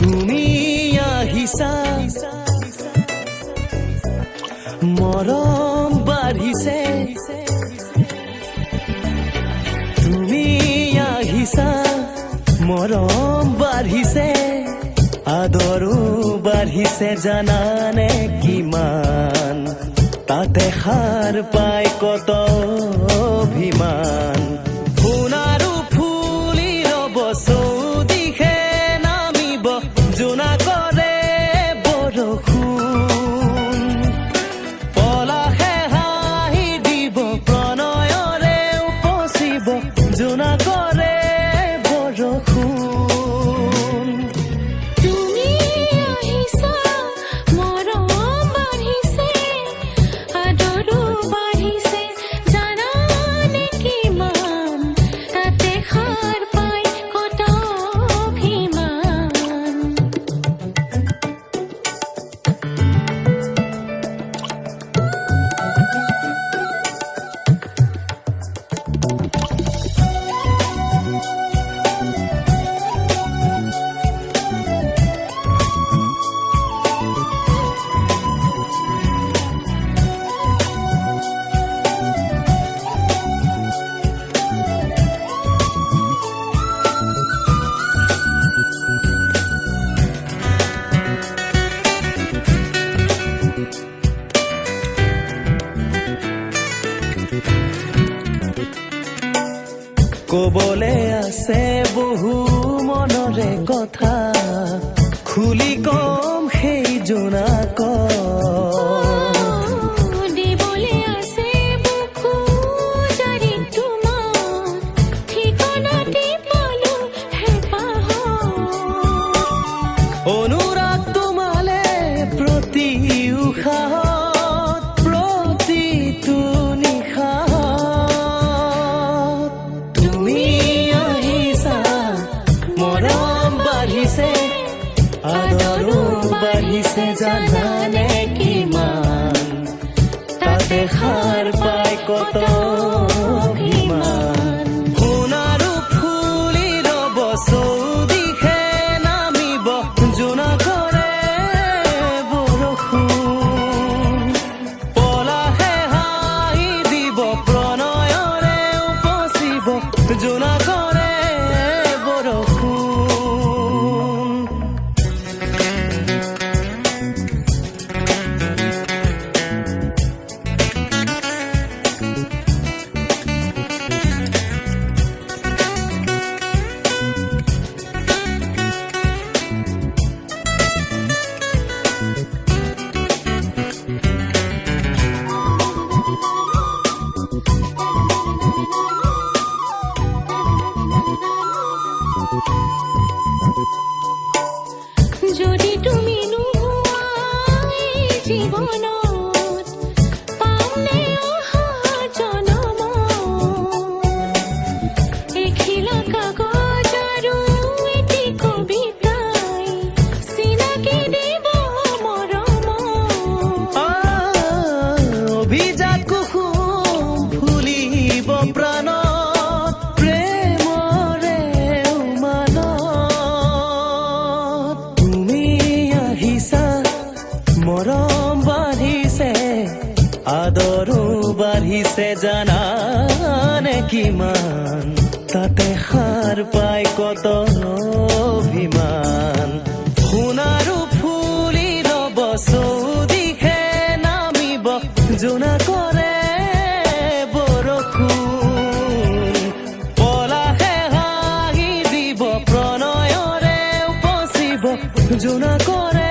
তুমি আহিছা মৰম বাঢ়িছে তুমি আহিছা মৰম বাঢ়িছে আদৰো বাঢ়িছে জানানে কিমান তাতে সাৰ পাই কত অভিমান সোণাৰু ফুলি ৰব চৌদিশে নামিব জোনা কৰে বৰষুণ পলাশে হাঁহি দিব প্ৰণয়ৰে উপচিব জোনা কৰে বৰষুণ তুমি আহিছা মৰম বাঢ়িছে আদৰো বাঢ়িছে জানানে কিমান তাতে সাৰ পাই কত অভিমান কবলে আছে বহু মনৰে কথা খুলি কম সেই জোনাক দিবলে আছে বুকু জাৰি তোমাক ঠিকনাটি পালো হেঁপাহ অনুৰাগ তোমালে প্ৰতি উশাহত প্ৰতিটো নিশাহত তুমি আহিছা মৰম বাঢ়িছে আদৰো বাঢ়িছে জানানে কিমান তাতে সাৰ পাই কত অভিমান সোণাৰু ফুলি ৰব চৌদিশে নামিব জোনা কৰে বৰষুণ পলাশে হাঁহি দিব প্ৰণয়ৰে উপচিব জোনা কৰে বৰষুণ যদি তুমি নোহোৱা এই জীৱনত পামনে অহা জনমত এখিলা কাগজ আৰু এটি কবিতাই চিনাকি দিব মৰমত অভিজাত কুসুম ফুলিব প্ৰাণত প্ৰেমৰে উমানত তুমি আহিছা মৰম বাঢ়িছে আদৰো বাঢ়িছে জানানে কিমান তাতে সাৰ পাই কত অভিমান সোণাৰু ফুলি ৰব চৌদিশে নামিব জোনা কৰে বৰষুণ পলাশে হাঁহি দিব প্ৰণয়ৰে উপচিব জোনা কৰে